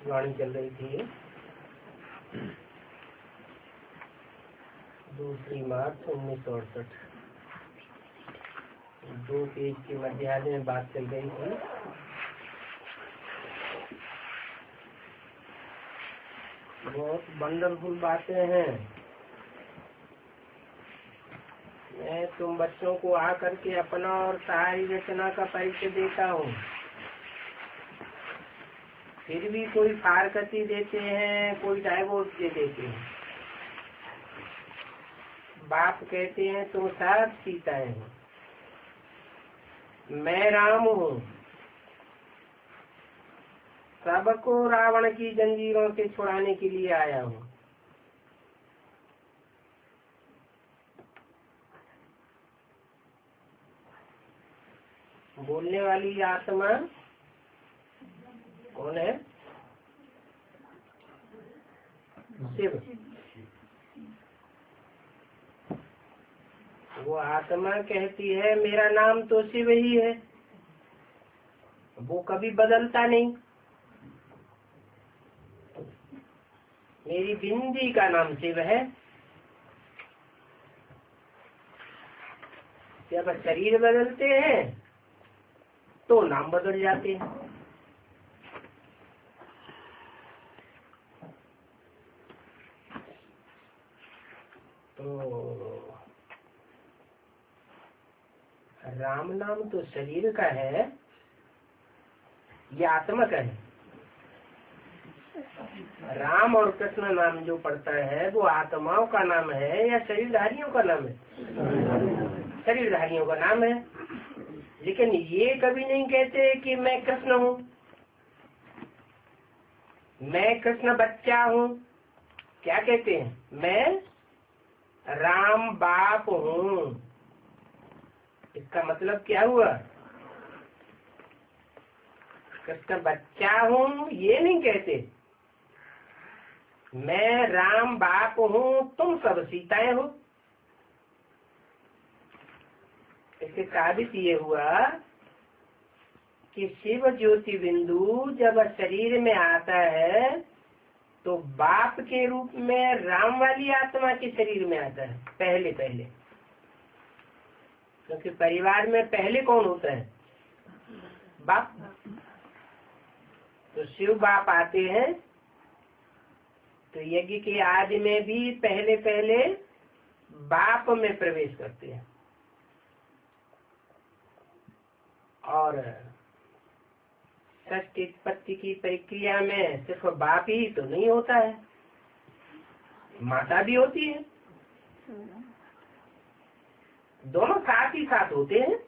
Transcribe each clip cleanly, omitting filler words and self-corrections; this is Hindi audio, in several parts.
वाणी चल रही थी 2 मार्च 1968। 2 पेज के मध्याह्न में बात चल रही थी। बहुत वंडरफुल बातें हैं। मैं तुम बच्चों को आकर के अपना और सारी रचना का परिचय देता हूँ, फिर भी कोई फारकती देते हैं, कोई डाइवोर्स दे देते हैं। बाप कहते हैं तुम सब सीताएं हो, मैं राम हूँ, सबको रावण की जंजीरों से छुड़ाने के लिए आया हूँ। बोलने वाली आत्मा कौन है? शिव। वो आत्मा कहती है मेरा नाम तो शिव ही है, वो कभी बदलता नहीं। मेरी बिंदी का नाम शिव है। जब शरीर बदलते हैं तो नाम बदल जाते हैं। तो राम नाम तो शरीर का है, ये आत्मा का है। राम और कृष्ण नाम जो पड़ता है वो आत्माओं का नाम है या शरीरधारियों का नाम है? शरीरधारियों का नाम है। लेकिन ये कभी नहीं कहते कि मैं कृष्ण हूँ, मैं कृष्ण बच्चा हूँ। क्या कहते हैं? मैं राम बाप हूँ। इसका मतलब क्या हुआ? कृष्ण बच्चा हूँ ये नहीं कहते, मैं राम बाप हूँ, तुम सब सीताएं हो। इससे साबित ये हुआ कि शिव ज्योति बिंदु जब शरीर में आता है तो बाप के रूप में राम वाली आत्मा के शरीर में आता है पहले पहले। क्योंकि परिवार में पहले कौन होता है? बाप। तो शिव बाप आते हैं तो यज्ञ के आदि में भी पहले पहले बाप में प्रवेश करते हैं। और षष्ठ उत्पत्ति की प्रक्रिया में सिर्फ बाप ही तो नहीं होता है, माता भी होती है। दोनों साथ ही साथ होते हैं।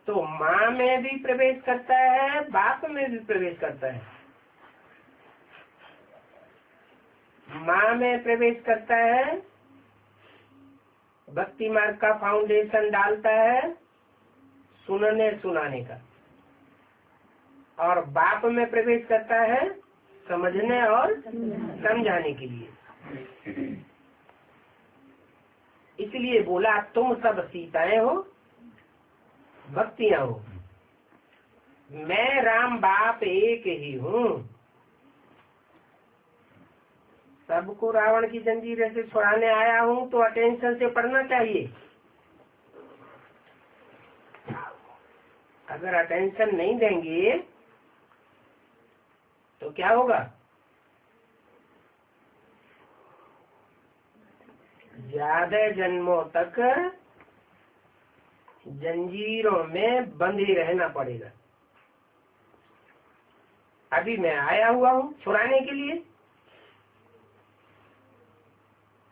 तो माँ में भी प्रवेश करता है, बाप में भी प्रवेश करता है। माँ में प्रवेश करता है, भक्ति मार्ग का फाउंडेशन डालता है सुनने सुनाने का, और बाप में प्रवेश करता है समझने और समझाने के लिए। इसलिए बोला तुम सब सीताएं हो, भक्तियां हो, मैं राम बाप एक ही हूँ। सबको रावण की जंजीर से छुड़ाने आया हूँ, तो अटेंशन से पढ़ना चाहिए। अगर अटेंशन नहीं देंगे तो क्या होगा? ज्यादा जन्मों तक जंजीरों में बंधे रहना पड़ेगा। अभी मैं आया हुआ हूँ छुड़ाने के लिए।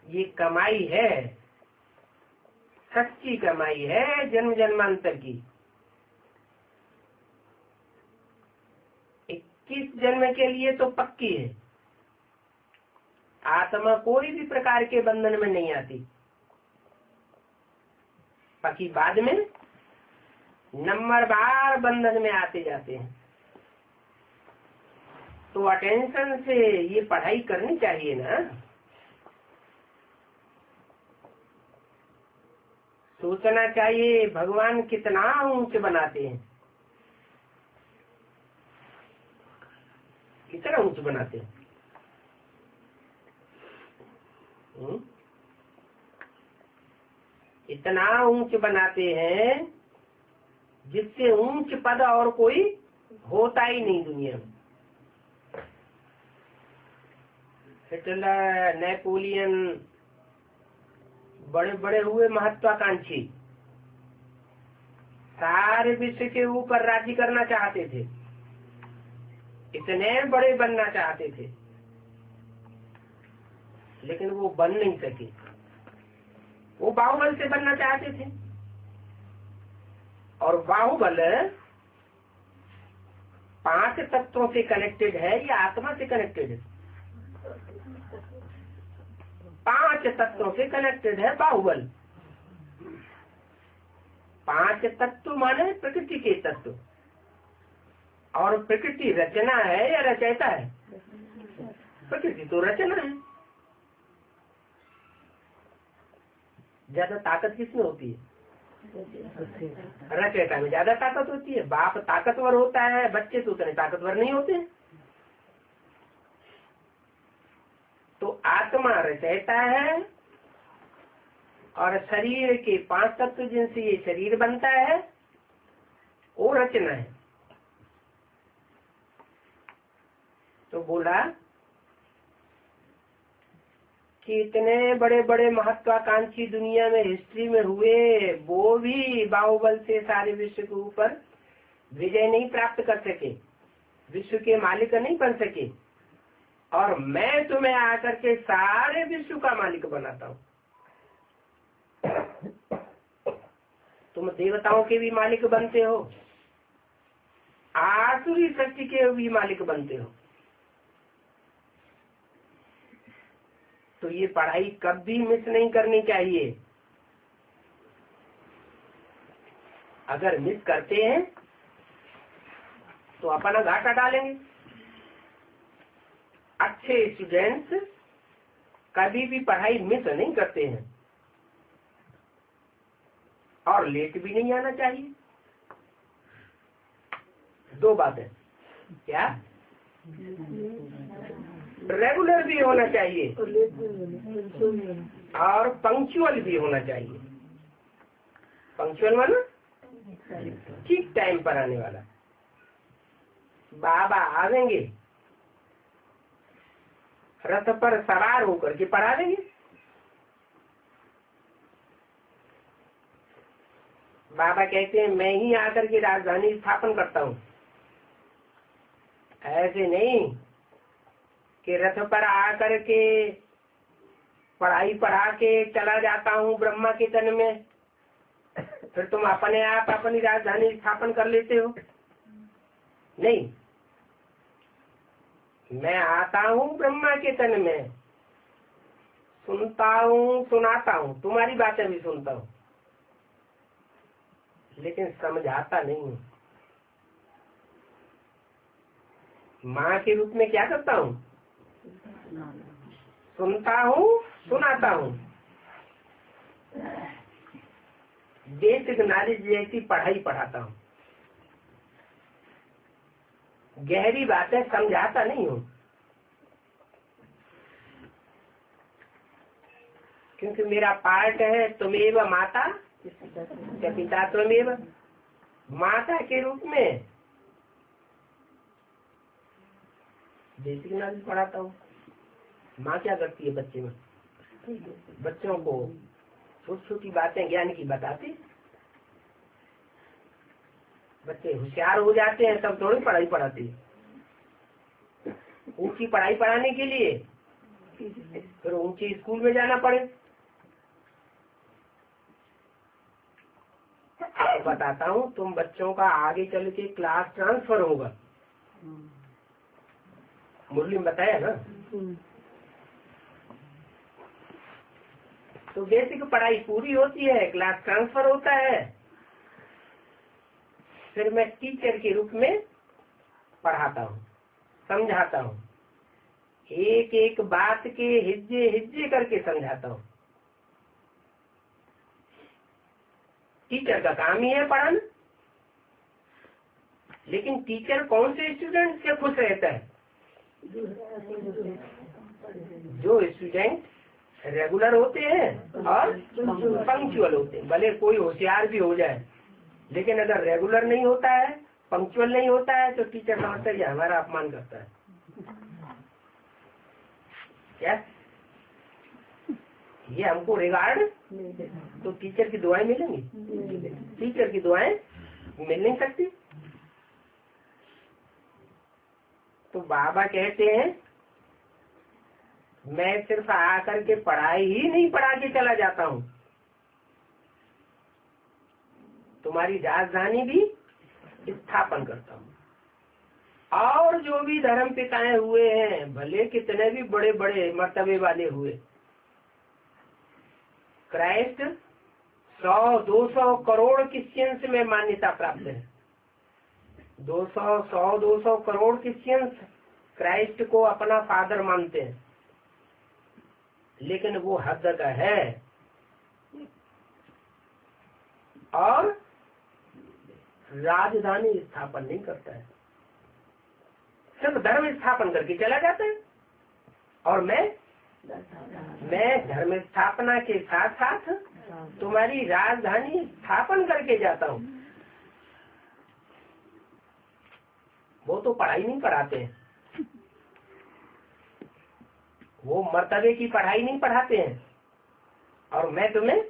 ये कमाई है, सच्ची कमाई है जन्म जन्मांतर की। 21 जन्म के लिए तो पक्की है। आत्मा कोई भी प्रकार के बंधन में नहीं आती, बाकी बाद में नंबर बार बंधन में आते जाते हैं। तो अटेंशन से ये पढ़ाई करनी चाहिए ना। सोचना चाहिए भगवान कितना ऊंच बनाते हैं। कितना ऊंच बनाते हैं। इतना ऊंच बनाते हैं जिससे ऊंच पद और कोई होता ही नहीं दुनिया में। हिटलर, नेपोलियन, बड़े बड़े हुए महत्वाकांक्षी, सारे विश्व के ऊपर राज्य करना चाहते थे, इतने बड़े बनना चाहते थे, लेकिन वो बन नहीं सके। वो बाहुबल से बनना चाहते थे, और बाहुबल 5 तत्वों से कनेक्टेड है या आत्मा से कनेक्टेड है? 5 तत्वों से कनेक्टेड है बाहुबल। 5 तत्व माने प्रकृति के तत्व, और प्रकृति रचना है या रचयिता है? प्रकृति तो रचना है। ज्यादा ताकत किसमें होती है? रचयिता में ज्यादा ताकत होती है। बाप ताकतवर होता है, बच्चे तो उतने ताकतवर नहीं होते। तो आत्मा रचयिता है, और शरीर के 5 तत्व जिनसे ये शरीर बनता है वो रचना है। तो बोला कि इतने बड़े बड़े महत्वाकांक्षी दुनिया में हिस्ट्री में हुए, वो भी बाहुबल से सारे विश्व के ऊपर विजय नहीं प्राप्त कर सके, विश्व के मालिक नहीं बन सके। और मैं तुम्हें आकर के सारे विश्व का मालिक बनाता हूँ। तुम देवताओं के भी मालिक बनते हो, आसुरी शक्ति के भी मालिक बनते हो। तो ये पढ़ाई कभी मिस नहीं करनी चाहिए। अगर मिस करते हैं तो अपना घाटा डालेंगे। अच्छे स्टूडेंट्स कभी भी पढ़ाई मिस नहीं करते हैं, और लेट भी नहीं आना चाहिए। 2 बातें, क्या? रेगुलर भी होना चाहिए और पंक्चुअल भी होना चाहिए। पंक्चुअल माना ठीक टाइम पर आने वाला। बाबा आवेंगे, रथ पर सवार होकर के पढ़ा देंगे। बाबा कहते हैं मैं ही आकर के राजधानी स्थापन करता हूँ। ऐसे नहीं कि रथ पर आकर के पढ़ाई पढ़ा के चला जाता हूँ ब्रह्मा के तन में, फिर तुम अपने आप अपनी राजधानी स्थापन कर लेते हो। नहीं, मैं आता हूँ ब्रह्मा के तन में, सुनता हूँ, सुनाता हूँ, तुम्हारी बातें भी सुनता हूँ, लेकिन समझाता नहीं हूँ। माँ के रूप में क्या करता हूँ? सुनता हूँ, सुनाता हूँ। बेसिक नॉलेज जैसी पढ़ाई पढ़ाता हूँ, गहरी बातें समझाता नहीं हूँ। क्योंकि मेरा पार्ट है त्वमेव माता च पिता त्वमेव। माता के रूप में बेसिक नॉलेज पढ़ाता हूँ। माँ क्या करती है बच्चे में? बच्चों को छोटी छोटी बातें ज्ञान की बताती। बच्चे होशियार हो जाते हैं तब थोड़ी पढ़ाई पढ़ाती है। ऊंची पढ़ाई पढ़ाने के लिए फिर ऊंची स्कूल में जाना पड़े। बताता हूँ, तुम बच्चों का आगे चल के क्लास ट्रांसफर होगा। मुरली में बताया ना। तो बेसिक पढ़ाई पूरी होती है, क्लास ट्रांसफर होता है, फिर मैं टीचर के रूप में पढ़ाता हूँ, समझाता हूँ, एक एक बात के हिज्जे हिज्जे करके समझाता हूँ। टीचर का काम ही है पढ़ाना। लेकिन टीचर कौन से स्टूडेंट से खुश रहता है? जो स्टूडेंट रेगुलर होते हैं और पंक्चुअल होते हैं। भले कोई होशियार भी हो जाए, लेकिन अगर रेगुलर नहीं होता है, पंक्चुअल नहीं होता है, तो टीचर समझता है हमारा अपमान करता है। क्या ये हमको रिगार्ड, तो टीचर की दुआएं मिलेंगी? टीचर की दुआएं मिल नहीं सकती। तो बाबा कहते हैं मैं सिर्फ आकर के पढ़ाई ही नहीं पढ़ा के चला जाता हूँ, तुम्हारी राजधानी भी स्थापन करता हूँ। और जो भी धर्म पिताएं हुए हैं, भले कितने भी बड़े बड़े मर्तबे वाले हुए, क्राइस्ट 100-200 करोड़ क्रिश्चियंस में मान्यता प्राप्त है। 200 करोड़ क्रिश्चियंस क्राइस्ट को अपना फादर मानते हैं, लेकिन वो हद का है और राजधानी स्थापन नहीं करता है, सिर्फ धर्म स्थापन करके चला जाता है। और मैं धर्म स्थापना के साथ साथ तुम्हारी राजधानी स्थापन करके जाता हूँ। वो तो पढ़ाई नहीं पढ़ाते हैं, वो मर्तबे की पढ़ाई नहीं पढ़ाते हैं, और मैं तुम्हें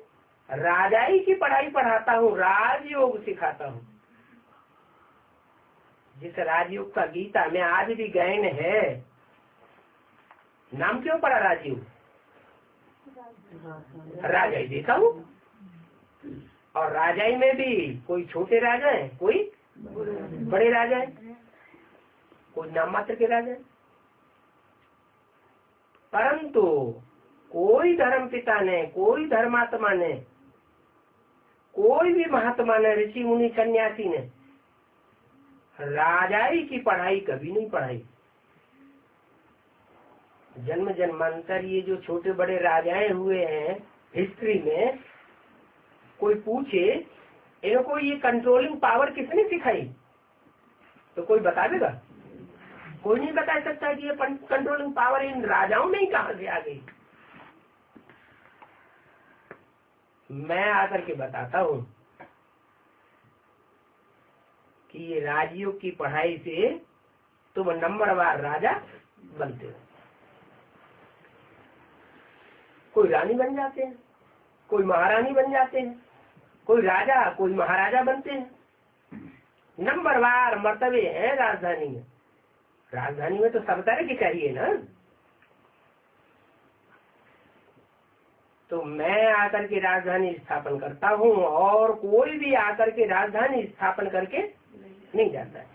राजाई की पढ़ाई पढ़ाता हूँ, राजयोग सिखाता हूँ। जिस राजयोग का गीता में आज भी गायन है, नाम क्यों पड़ा राजयोग? राजाई देखा हूँ, और राजाई में भी कोई छोटे राजा है, कोई बड़े राजा है, कोई नाम मात्र के राजा है। परंतु कोई धर्म पिता ने, कोई धर्मात्मा ने, कोई भी महात्मा ने, ऋषि मुनि सन्यासी ने राजाई की पढ़ाई कभी नहीं पढ़ाई। जन्म जन्मांतर ये जो छोटे बड़े राजाएं हुए हैं हिस्ट्री में, कोई पूछे इनको ये कंट्रोलिंग पावर किसने सिखाई, तो कोई बता देगा? कोई नहीं बता सकता कि ये कंट्रोलिंग पावर इन राजाओं में ही कहां से आ गई। मैं आकर के बताता हूँ कि ये राजयोग की पढ़ाई से तुम नंबरवार राजा बनते हो। कोई रानी बन जाते हैं, कोई महारानी बन जाते हैं, कोई राजा, कोई महाराजा बनते हैं। नंबरवार मर्तबे हैं राजधानी में। राजधानी में तो सब तरह की चाहिए ना। तो मैं आकर के राजधानी स्थापन करता हूँ, और कोई भी आकर के राजधानी स्थापन करके नहीं जाता है।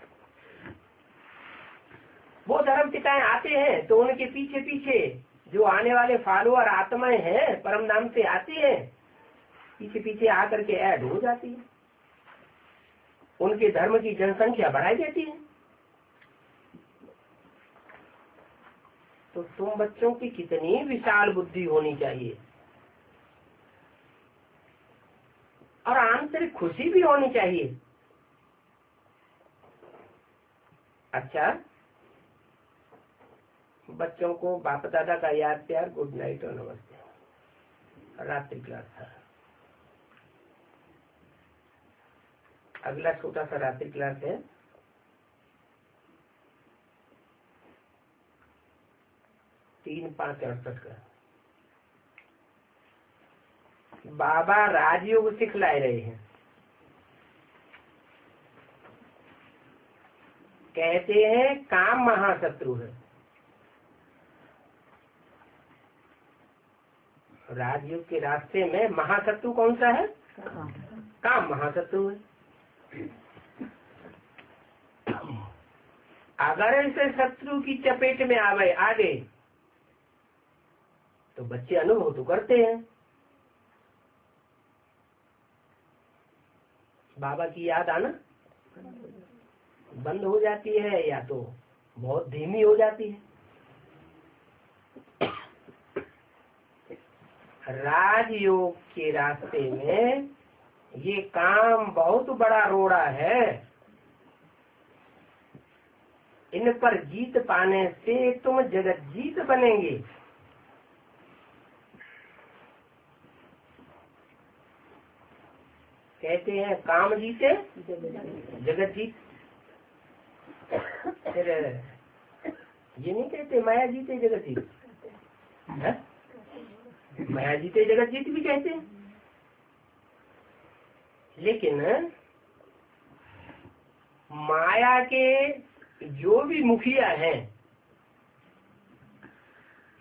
वो धर्म पिताएं आते हैं तो उनके पीछे पीछे जो आने वाले फॉलोअर आत्माएं हैं, परम नाम से आती हैं, पीछे पीछे आकर के ऐड हो जाती है, उनके धर्म की जनसंख्या बढ़ाई देती है। तो तुम बच्चों की कितनी विशाल बुद्धि होनी चाहिए, और आंतरिक खुशी भी होनी चाहिए। अच्छा, बच्चों को बाप दादा का याद प्यार, गुड नाइट और नमस्ते। रात्रि क्लास था, अगला छोटा सा रात्रि क्लास है 3-5-68 का। बाबा राजयोग सिखलाए रहे हैं। कहते हैं काम महाशत्रु है। राजयोग के रास्ते में महाशत्रु कौन सा है? काम महाशत्रु है। अगर ऐसे शत्रु की चपेट में आ गए तो बच्चे अनुभव तो करते हैं। बाबा की याद आना बंद हो जाती है, या तो बहुत धीमी हो जाती है। राजयोग के रास्ते में ये काम बहुत बड़ा रोड़ा है। इन पर जीत पाने से तुम जगत जीत बनेंगे। कहते हैं काम जीते जगत जीत। फिर ये नहीं कहते माया जीते जगत जीत है? माया जीते जगत जीत भी कहते हैं, लेकिन माया के जो भी मुखिया हैं,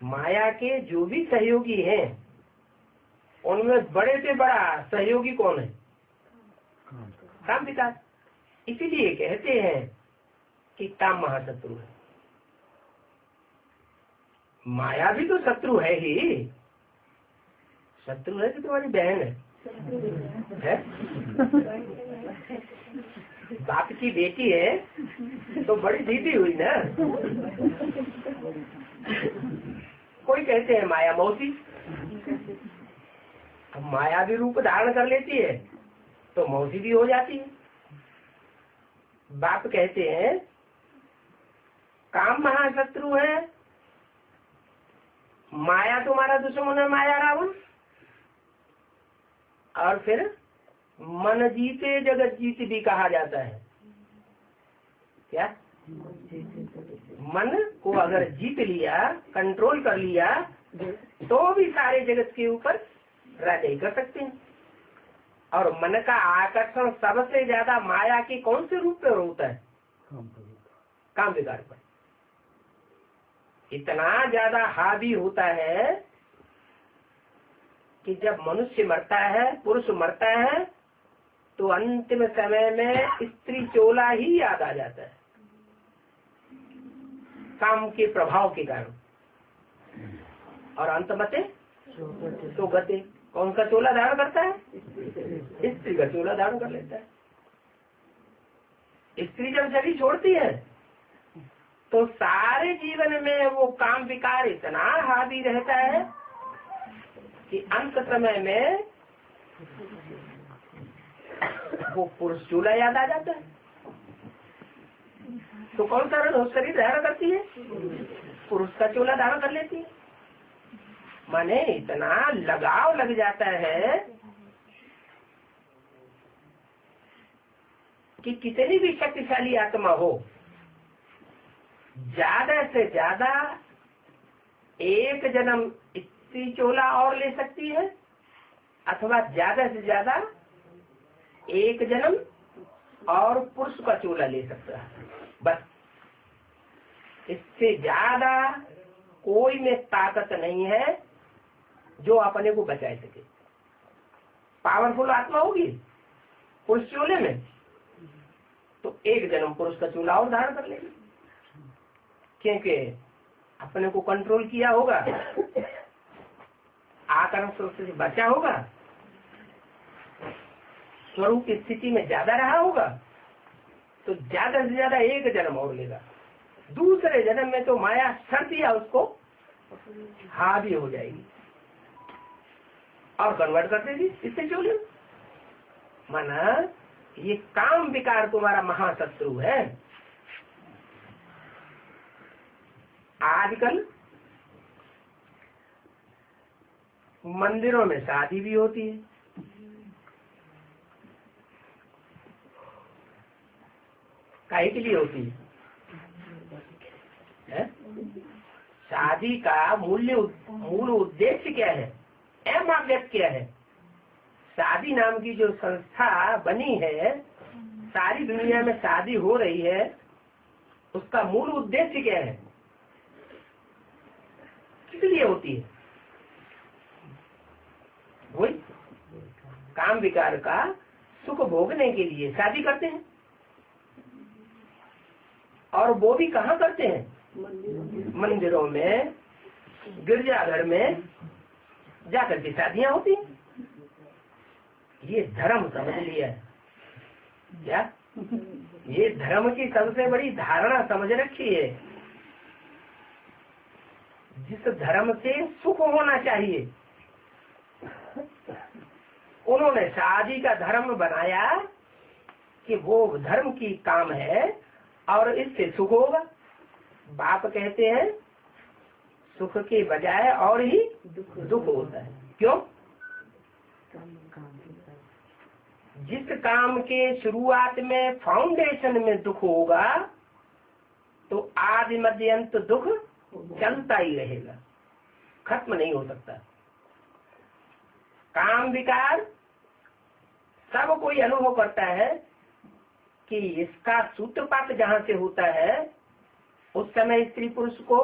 माया के जो भी सहयोगी हैं, उनमें बड़े से बड़ा सहयोगी कौन है? काम विकार। इसीलिए कहते हैं कि काम महाशत्रु है। माया भी तो शत्रु है ही। शत्रु है कि तुम्हारी बहन है? बाप की बेटी है तो बड़ी दीदी हुई ना। कोई कहते हैं माया मौसी। अब माया भी रूप धारण कर लेती है तो मौसी भी हो जाती है। बाप कहते हैं काम महाशत्रु है, माया तुम्हारा दुश्मन है, माया रावण। और फिर मन जीते जगत जीत भी कहा जाता है। क्या? मन को अगर जीत लिया, कंट्रोल कर लिया, तो भी सारे जगत के ऊपर राज कर सकते हैं। और मन का आकर्षण सबसे ज्यादा माया के कौन से रूप पर होता है? काम विकार पर। इतना ज्यादा हावी होता है कि जब मनुष्य मरता है, पुरुष मरता है, तो अंतिम समय में स्त्री चोला ही याद आ जाता है, काम के प्रभाव के कारण। और अंत मते तो गते। कौन सा चोला धारण करता है? स्त्री का चोला धारण कर लेता है। स्त्री जब शरीर छोड़ती है तो सारे जीवन में वो काम विकार इतना हावी रहता है कि अंत समय में वो पुरुष चूल्हा याद आ जाता है। तो कौन सा शरीर धारण करती है? पुरुष का चूल्हा धारण कर लेती है। माने इतना लगाव लग जाता है कि कितनी भी शक्तिशाली आत्मा हो, ज्यादा से ज्यादा एक जन्म स्त्री चोला और ले सकती है, अथवा ज्यादा से ज्यादा एक जन्म और पुरुष का चोला ले सकता है। बस, इससे ज्यादा कोई में ताकत नहीं है जो अपने को बचाए सके। पावरफुल आत्मा होगी पुरुष चोले में तो एक जन्म पुरुष का चोला और धारण कर लेगी, क्योंकि अपने को कंट्रोल किया होगा, आकर्षण से बचा होगा, स्वरूप की स्थिति में ज्यादा रहा होगा, तो ज्यादा से ज्यादा एक जन्म और लेगा। दूसरे जन्म में तो माया शर्त या उसको हावी हो जाएगी और कन्वर्ट कर देगी इससे चोले। माना ये काम विकार तुम्हारा महाशत्रु है। आजकल मंदिरों में शादी भी होती है, काहे के लिए होती है? शादी का मूल उद्देश्य क्या है? एम ऑब्जेक्ट क्या है? शादी नाम की जो संस्था बनी है, सारी दुनिया में शादी हो रही है, उसका मूल उद्देश्य क्या है? किस लिए होती है? वही काम विकार का सुख भोगने के लिए शादी करते हैं। और वो भी कहाँ करते हैं? मंदिरों में, गिरजाघर में जाकर के शादियां होती हैं। ये धर्म समझ लिया है क्या? ये धर्म की सबसे बड़ी धारणा समझ रखी है। जिस धर्म से सुख होना चाहिए, उन्होंने शादी का धर्म बनाया कि वो धर्म की काम है और इससे सुख होगा। बाप कहते हैं सुख के बजाय और ही दुख होता है। क्यों? जिस काम के शुरुआत में फाउंडेशन में दुख होगा तो आदि मध्य अंत दुख चलता ही रहेगा, खत्म नहीं हो सकता। काम विकार सब कोई अनुभव करता है कि इसका सूत्रपात जहाँ से होता है उस समय स्त्री पुरुष को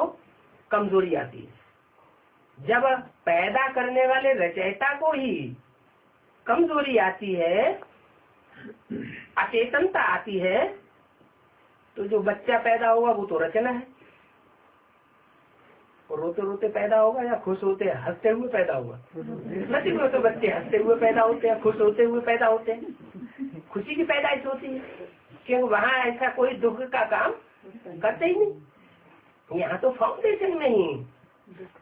कमजोरी आती है। जब पैदा करने वाले रचयिता को ही कमजोरी आती है, अचेतनता आती है, तो जो बच्चा पैदा होगा वो तो रचना है। और रोते रोते पैदा होगा या खुश होते हंसते हुए पैदा होगा? नसीब में तो बच्चे हंसते हुए पैदा होते हैं, खुश होते हुए पैदा होते हैं। खुशी की पैदाइश होती है क्योंकि वहाँ ऐसा कोई दुख का काम करते ही नहीं। यहाँ तो फाउंडेशन में ही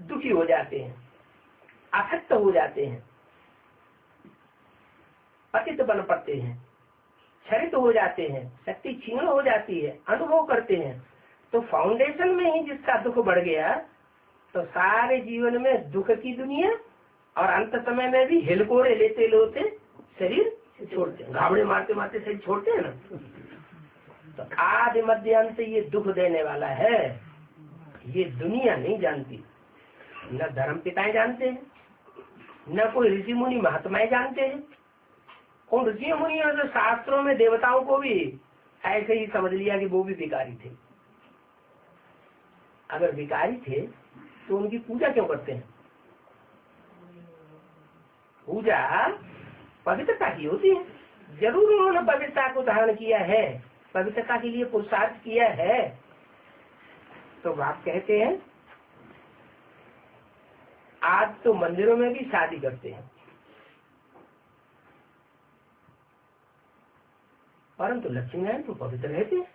दुखी हो जाते हैं, आसक्त हो जाते हैं, पतित बन पड़ते हैं, क्षरित हो जाते हैं, शक्ति क्षीण हो जाती है, अनुभव करते हैं। तो फाउंडेशन में ही जिसका दुख बढ़ गया तो सारे जीवन में दुख की दुनिया और अंत समय में भी हिलकोरे लेते लेते शरीर छोड़ते हैं, घावड़े मारते मारते शरीर छोड़ते हैं ना। तो आदि मध्य अंत ये दुख देने वाला है, ये दुनिया नहीं जानती। न धर्म पिताएं जानते हैं, न कोई ऋषि मुनि महात्माएं जानते हैं। उन ऋषि मुनियों ने शास्त्रों में देवताओं को भी ऐसे ही समझ लिया कि वो भी भिखारी थे। अगर भिखारी थे तो उनकी पूजा क्यों करते हैं? पूजा पवित्रता की होती है। जरूर उन्होंने पवित्रता को धारण किया है, पवित्रता के लिए पुरुषार्थ किया है। तो बाप कहते हैं आज तो मंदिरों में भी शादी करते हैं, परंतु लक्ष्मी नारायण तो पवित्र रहते हैं।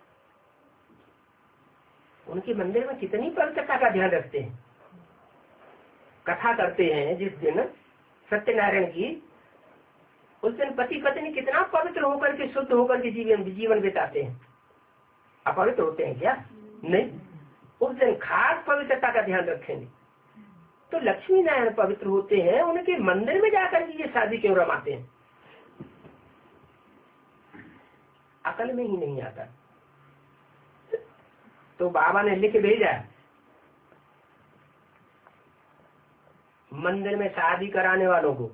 उनके मंदिर में कितनी पवित्रता का ध्यान रखते हैं। कथा करते हैं जिस दिन सत्यनारायण की, उस दिन पति पत्नी कितना पवित्र होकर के, शुद्ध होकर के जीवन बिताते हैं। अपवित्र होते हैं क्या? नहीं, उस दिन खास पवित्रता का ध्यान रखेंगे। तो लक्ष्मी नारायण पवित्र होते हैं, उनके मंदिर में जाकर के ये शादी क्यों रमाते हैं? अकल में ही नहीं आता। तो बाबा ने लिख भेजा मंदिर में शादी कराने वालों को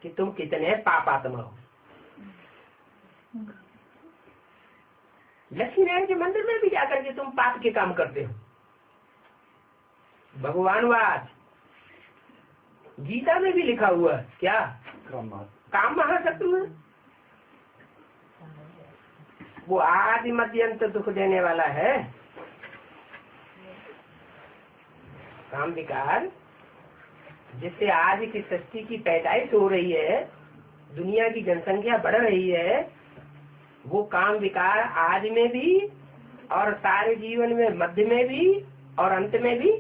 कि तुम कितने पापात्मा हो। लक्ष्मी नारायण के मंदिर में भी जाकर के तुम पाप के काम करते हो। भगवानवाद गीता में भी लिखा हुआ है क्या? काम महाशत्रु है। वो आदि मध्य अंत दुख देने वाला है। काम विकार जिससे आज की सृष्टि की पैदाइश हो रही है, दुनिया की जनसंख्या बढ़ रही है, वो काम विकार आज में भी और सारे जीवन में मध्य में भी और अंत में भी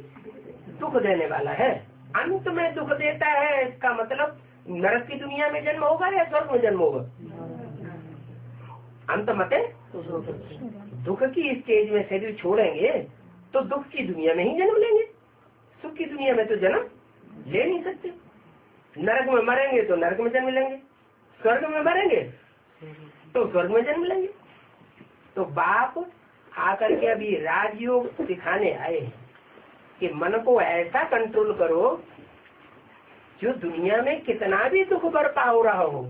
दुख देने वाला है। अंत में दुख देता है, इसका मतलब नरक की दुनिया में जन्म होगा या स्वर्ग में जन्म होगा? अंत मते दुख की स्टेज में शरीर छोड़ेंगे तो दुख की दुनिया में ही जन्म लेंगे। सुख की दुनिया में तो जन्म ले नहीं सकते। नरक में मरेंगे तो नरक में जन्म लेंगे, स्वर्ग में मरेंगे तो स्वर्ग में जन्म लेंगे। तो बाप आकर के अभी राजयोग सिखाने आए हैं कि मन को ऐसा कंट्रोल करो जो दुनिया में कितना भी दुख बरपा हो रहा हो,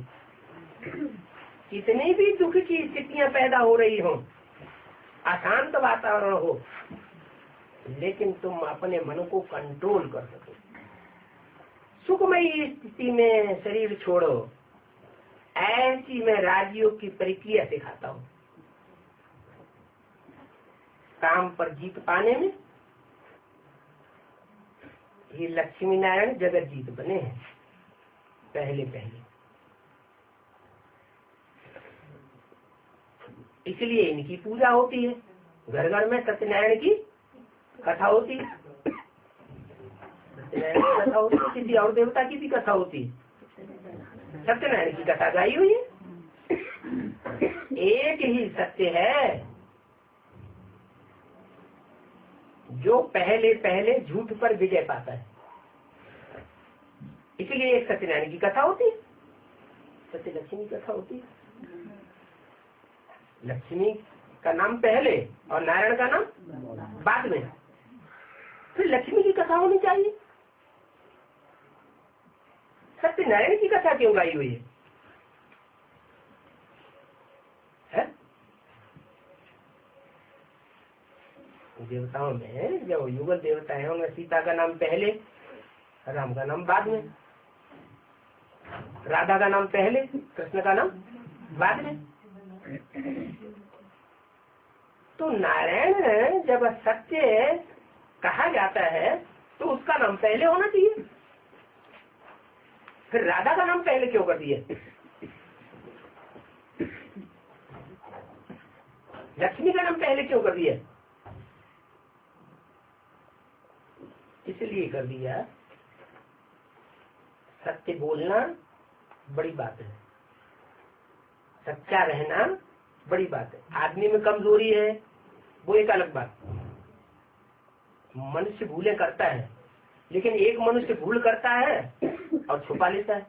कितनी भी दुख की स्थितियां पैदा हो रही हो, अशांत वातावरण हो, लेकिन तुम अपने मन को कंट्रोल कर सको। सुखमयी स्थिति में शरीर छोड़ो, ऐसी मैं राजयोग की प्रक्रिया सिखाता हूँ। काम पर जीत पाने में ये लक्ष्मी नारायण जगत जीत बने हैं पहले। इसलिए इनकी पूजा होती है। घर घर में सत्यनारायण की कथा होती है। सत्यनारायण की कथा होती है, किसी और देवता की भी कथा होती है। सत्यनारायण की कथा गाई हुई है। एक ही सत्य है, जो पहले पहले झूठ पर विजय पाता है। इसलिए एक सत्यनारायण की कथा होती है, सत्य लक्ष्मी की कथा होती है। लक्ष्मी का नाम पहले और नारायण का नाम बाद में, फिर लक्ष्मी की कथा होनी चाहिए। सत्यनारायण की कथा क्यों गाई हुई है? देवताओं में जो युगल देवता है उनमें सीता का नाम पहले, राम का नाम बाद में, राधा का नाम पहले, कृष्ण का नाम बाद में। तो नारायण जब सत्य कहा जाता है तो उसका नाम पहले होना चाहिए। फिर राधा का नाम पहले क्यों कर दिया? लक्ष्मी का नाम पहले क्यों कर दिया? इसलिए कर दिया, सत्य बोलना बड़ी बात है, सच्चा रहना बड़ी बात है। आदमी में कमजोरी है वो एक अलग बात, मनुष्य भूलें करता है, लेकिन एक मनुष्य भूल करता है और छुपा लेता है,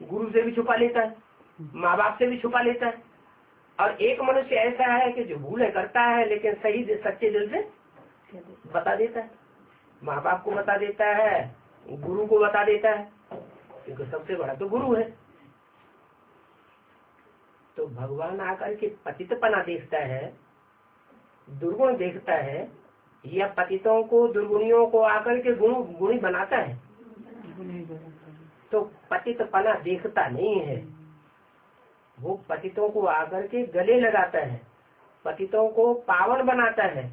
गुरु से भी छुपा लेता है, माँ बाप से भी छुपा लेता है। और एक मनुष्य ऐसा है कि जो भूलें करता है लेकिन सही सच्चे दिल से बता देता है, माँ बाप को बता देता है, गुरु को बता देता है, क्योंकि सबसे बड़ा तो गुरु है। तो भगवान आकर के पतितपना देखता है, दुर्गुण देखता है, या पतितों को दुर्गुणियों को आकर के गुणी बनाता है? तो पतितपना देखता नहीं है, वो पतितों को आकर के गले लगाता है, पतितों को पावन बनाता है।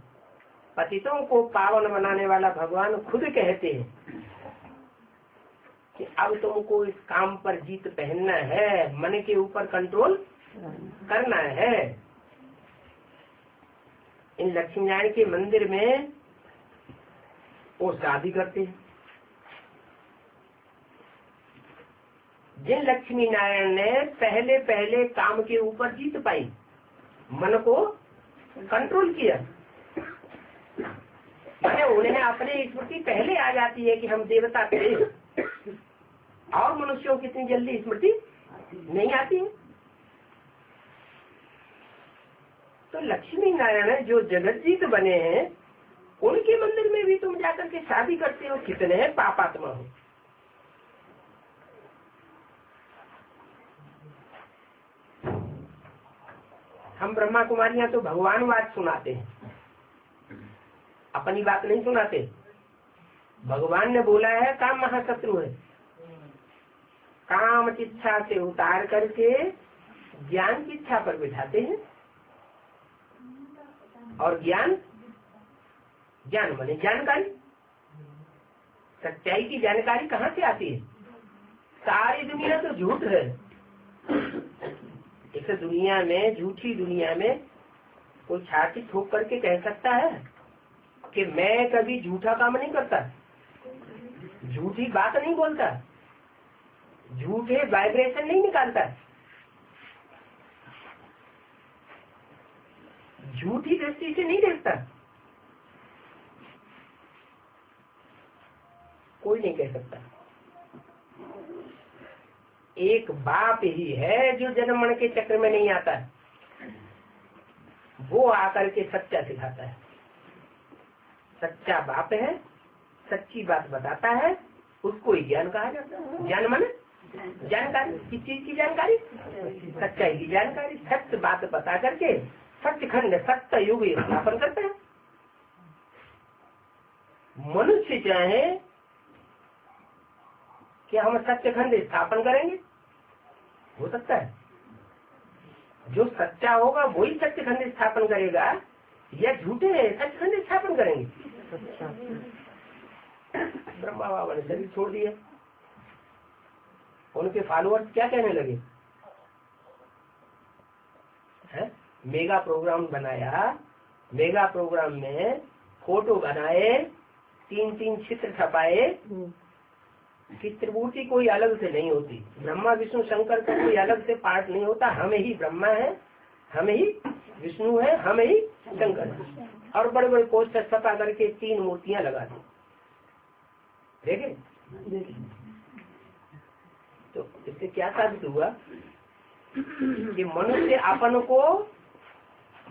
पतितों को पावन बनाने वाला भगवान खुद कहते हैं कि अब तुमको इस काम पर जीत पहनना है, मन के ऊपर कंट्रोल करना है। इन लक्ष्मी नारायण के मंदिर में वो शादी करते हैं। जिन लक्ष्मी नारायण ने पहले पहले काम के ऊपर जीत पाई, मन को कंट्रोल किया, उन्हें अपने स्मृति पहले आ जाती है कि हम देवता थे, और मनुष्यों की इतनी जल्दी स्मृति नहीं आती है। तो लक्ष्मी नारायण जो जगतजीत बने हैं, उनके मंदिर में भी तुम जाकर के शादी करते हो, कितने पापात्मा हो। हम ब्रह्मा कुमारियां तो भगवानवाद सुनाते हैं, अपनी बात नहीं सुनाते। भगवान ने बोला है काम महाशत्रु है, काम की इच्छा से उतार करके ज्ञान की इच्छा पर बिठाते हैं। और ज्ञान माने जानकारी, सच्चाई की जानकारी कहाँ से आती है? सारी दुनिया तो झूठ है। इस दुनिया में, झूठी दुनिया में कोई छाती ठोक करके कह सकता है कि मैं कभी झूठा काम नहीं करता, झूठी बात नहीं बोलता, झूठे वाइब्रेशन नहीं निकालता, झूठी दृष्टि से नहीं देखता? कोई नहीं कह सकता। एक बाप ही है जो जन्म मरण के चक्र में नहीं आता है, वो आकर के सच्चा सिखाता है। सच्चा बाप है, सच्ची बात बताता है, उसको ही ज्ञान कहा जाता है। ज्ञान माने जानकारी, किस चीज की जानकारी? सच्चाई की जानकारी। सत्य बात बता करके सत्यखंड सत्य युग स्थापन करते हैं। मनुष्य चाहे कि हम सत्यखंड स्थापन करेंगे, हो सकता है। जो सच्चा होगा वही सत्यखंड स्थापन करेगा, या झूठे सत्यखंड स्थापन करेंगे? ब्रह्मा बाबा ने शरीर छोड़ दिया, उनके फॉलोअर्स क्या कहने लगे? है मेगा प्रोग्राम बनाया, मेगा प्रोग्राम में फोटो बनाए, 3-3 चित्र छपाए कि त्रिमूर्ति कोई अलग से नहीं होती, ब्रह्मा विष्णु शंकर का कोई अलग से पार्ट नहीं होता, हम ही ब्रह्मा है, हम ही विष्णु है, हम ही शंकर है। और बड़े बड़े पोस्टर छपा करके 3 मूर्तियां लगा दी। देखे? तो इससे क्या साबित हुआ कि मनुष्य अपन को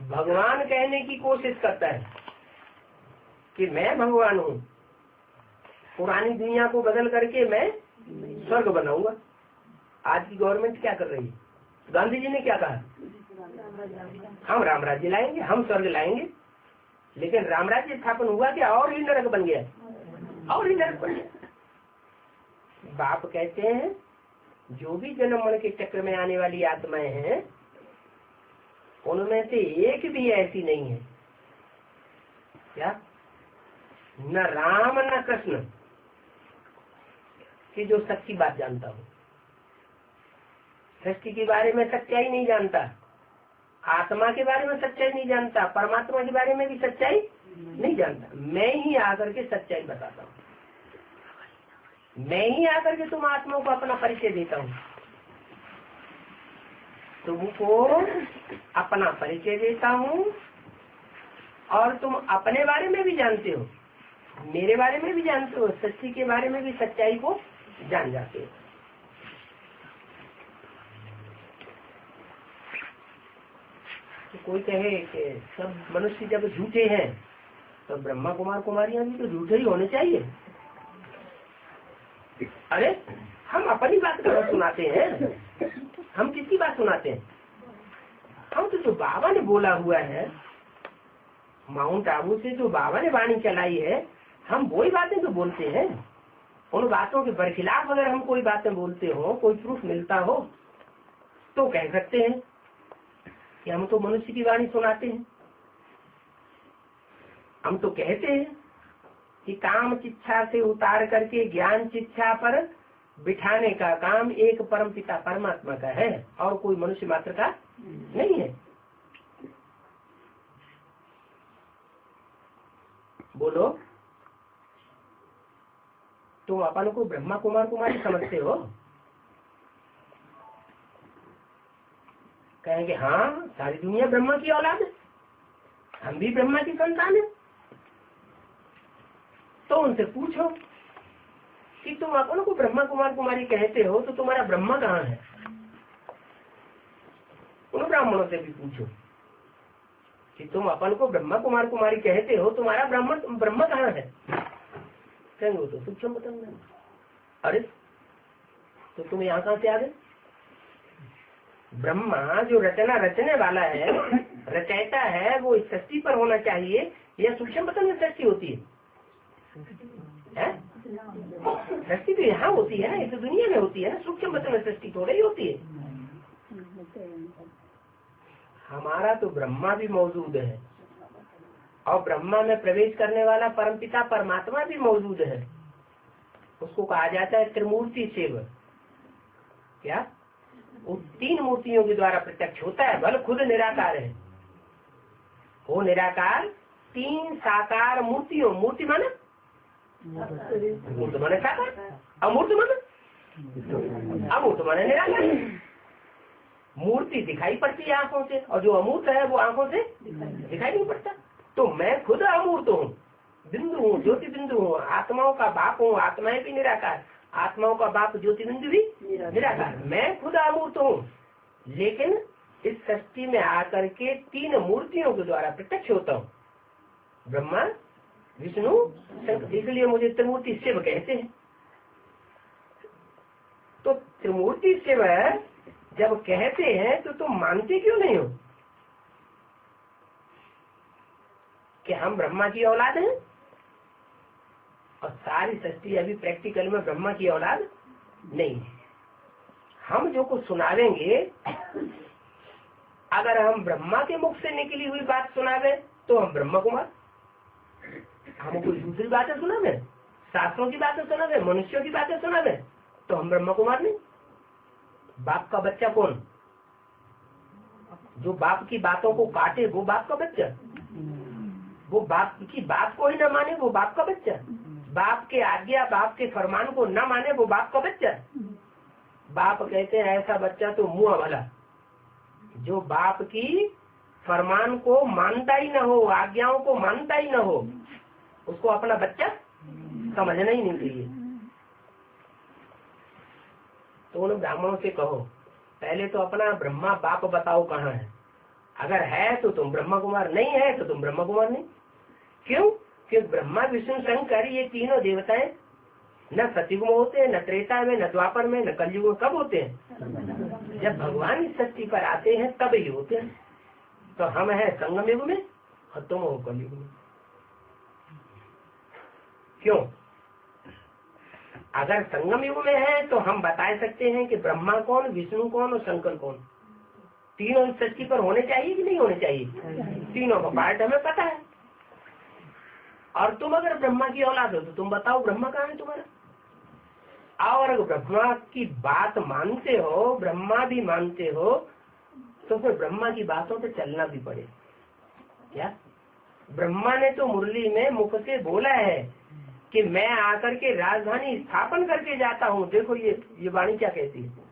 भगवान कहने की कोशिश करता है कि मैं भगवान हूँ, पुरानी दुनिया को बदल करके मैं स्वर्ग बनाऊंगा। आज की गवर्नमेंट क्या कर रही है? गांधी जी ने क्या कहा? हम राम राज्य लाएंगे, हम स्वर्ग लाएंगे। लेकिन राम राज्य स्थापन हुआ क्या? और ही नरक बन गया, और ही नरक बन गया। बाप कहते हैं जो भी जन्म मरण के चक्र में आने वाली आत्माएं हैं उनमें से एक भी ऐसी नहीं है क्या? न राम न कृष्ण कि जो सच्ची बात जानता हो, सृष्टि के बारे में सच्चाई नहीं जानता, आत्मा के बारे में सच्चाई नहीं जानता, परमात्मा के बारे में भी सच्चाई नहीं जानता। मैं ही आकर के सच्चाई बताता हूँ, मैं ही आकर के तुम आत्माओं को अपना परिचय देता हूँ, तुमको अपना परिचय देता हूँ और तुम अपने बारे में भी जानते हो, मेरे बारे में भी जानते हो, सच्ची के बारे में भी सच्चाई को जान जाते हो। तो कोई कहे कि सब मनुष्य जब झूठे हैं तो ब्रह्मा कुमार कुमारियां भी तो झूठे ही होने चाहिए। अरे हम अपनी बात कहाँ सुनाते हैं? हम किसकी बात सुनाते हैं? हम तो जो बाबा ने बोला हुआ है, माउंट आबू से जो बाबा ने वाणी चलाई है, हम वही बातें तो बोलते हैं। उन बातों के बरखिलाफ अगर हम कोई बातें बोलते हो, कोई प्रूफ मिलता हो तो कह सकते हैं कि हम तो मनुष्य की वाणी सुनाते हैं। हम तो कहते हैं कि काम शिक्षा से उतार करके ज्ञान शिक्षा पर बिठाने का काम एक परम पिता परमात्मा का है और कोई मनुष्य मात्र का नहीं है। बोलो, तुम अपन को ब्रह्मा कुमार कुमारी समझते हो? कहेंगे हाँ, सारी दुनिया ब्रह्मा की औलाद है, हम भी ब्रह्मा की संतान है। तो उनसे पूछो कि तुम अपन को ब्रह्मा कुमार कुमारी कहते हो तो तुम्हारा ब्रह्मा कहाँ है? उन ब्राह्मणों से भी पूछो कि तुम अपन को ब्रह्मा कुमार कुमारी कहते हो, तुम्हारा ब्रह्मा कहाँ है? कहेंगे वो तो सूक्ष्म बताऊंगा। अरे तो तुम यहाँ कहाँ से आ गए? ब्रह्मा जो रचना रचने वाला है, रचयिता है, वो इस सृष्टि पर होना चाहिए या सूक्ष्म पतन में सृष्टि होती है? सृष्टि तो यहाँ होती है ना, इस दुनिया में होती है ना, सूक्ष्म पतन में सृष्टि थोड़ी ही होती है। हमारा तो ब्रह्मा भी मौजूद है और ब्रह्मा में प्रवेश करने वाला परमपिता परमात्मा भी मौजूद है। उसको कहा जाता है त्रिमूर्ति सेवक। क्या? वो 3 मूर्तियों के द्वारा प्रत्यक्ष होता है, भले खुद निराकार है। वो निराकार 3 साकार मूर्तियों, मूर्ति माने मूर्त माने साकार, अमूर्त माने अमूर्त माने निराकार। मूर्ति दिखाई पड़ती है आंखों से और जो अमूर्त है वो आंखों से दिखाई नहीं पड़ता। तो मैं खुद अमूर्त हूँ, बिंदु हूँ, ज्योति बिंदु हूँ, आत्माओं का बाप हूँ, आत्माएं भी निराकार, आत्माओं का बाप ज्योति बिंदु भी निराकार। मैं खुद अमूर्त हूँ, लेकिन इस सृष्टि में आकर के 3 मूर्तियों के द्वारा प्रत्यक्ष होता हूँ, ब्रह्मा विष्णु शंकर। इसलिए मुझे त्रिमूर्ति शिव कहते हैं। तो त्रिमूर्ति शिव जब कहते हैं तो तुम मानते क्यों नहीं हो कि हम ब्रह्मा की औलाद हैं? और सारी सृष्टि अभी प्रैक्टिकल में ब्रह्मा की औलाद नहीं है। हम जो कुछ सुनावेंगे, अगर हम ब्रह्मा के मुख से निकली हुई बात सुनावे तो हम ब्रह्मा कुमार, हम कोई दूसरी बातें सुनावे, शास्त्रों की बातें सुनावे, मनुष्यों की बातें सुनावे तो हम ब्रह्मा कुमार नहीं। बाप का बच्चा कौन? जो बाप की बातों को काटे वो बाप का बच्चा, वो बाप की बात को ही न माने वो बाप का बच्चा, बाप के आज्ञा बाप के फरमान को न माने वो बाप का बच्चा। बाप कहते हैं ऐसा बच्चा तो मुआ वाला, जो बाप की फरमान को मानता ही न हो, आज्ञाओं को मानता ही न हो, उसको अपना बच्चा समझना ही नहीं चाहिए। तो उन ब्राह्मणों से कहो पहले तो अपना ब्रह्मा बाप बताओ कहाँ है, अगर है तो तुम ब्रह्मा कुमार, नहीं है तो तुम ब्रह्मा कुमार नहीं। क्यों? क्योंकि ब्रह्मा विष्णु शंकर ये तीनों देवताएं न सतयुग में होते हैं, न त्रेता में, न द्वापर में, न कलयुग में। कब होते हैं? जब भगवान इस सृष्टि पर आते हैं तब ही होते हैं। तो हम हैं संगम युग में और तुम हो कलयुग में। क्यों? अगर संगम युग में है तो हम बता सकते हैं कि ब्रह्मा कौन, विष्णु कौन और शंकर कौन, तीनों इस सृष्टि पर होने चाहिए कि नहीं होने चाहिए? तीनों का पार्ट हमें पता है। और तुम अगर ब्रह्मा की औलाद हो तो तुम बताओ ब्रह्मा कहाँ है तुम्हारा? और अगर ब्रह्मा की बात मानते हो, ब्रह्मा भी मानते हो, तो फिर ब्रह्मा की बातों पे चलना भी पड़े। क्या? ब्रह्मा ने तो मुरली में मुख से बोला है कि मैं आकर के राजधानी स्थापन करके जाता हूँ। देखो ये वाणी क्या कहती है,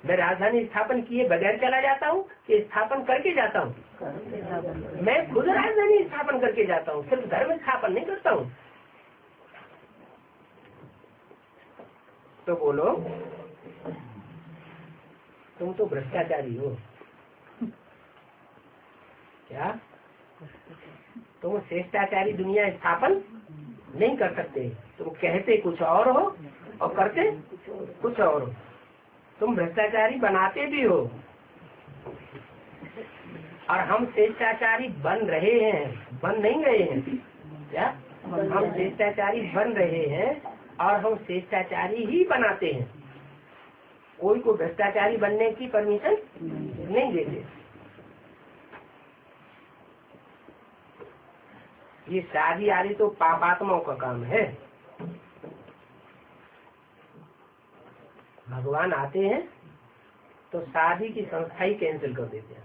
मैं राजधानी स्थापन किए बगैर चला जाता हूँ कि स्थापन करके जाता हूँ? मैं खुद राजधानी स्थापन करके जाता हूँ, सिर्फ धर्म स्थापन नहीं करता हूँ। तो बोलो तुम तो भ्रष्टाचारी हो। क्या? तुम श्रेष्ठाचारी दुनिया स्थापन नहीं कर सकते। तुम कहते कुछ और हो और करते कुछ और हो। तुम भ्रष्टाचारी बनाते भी हो और हम श्रेष्ठाचारी बन रहे हैं, बन नहीं रहे हैं। क्या? हम श्रेष्ठाचारी बन रहे हैं और हम श्रेष्ठाचारी ही बनाते हैं। कोई को भ्रष्टाचारी बनने की परमिशन नहीं देते। ये शादी आदि तो पापात्माओं का काम है। भगवान आते हैं तो शादी की संस्था ही कैंसिल कर देते हैं।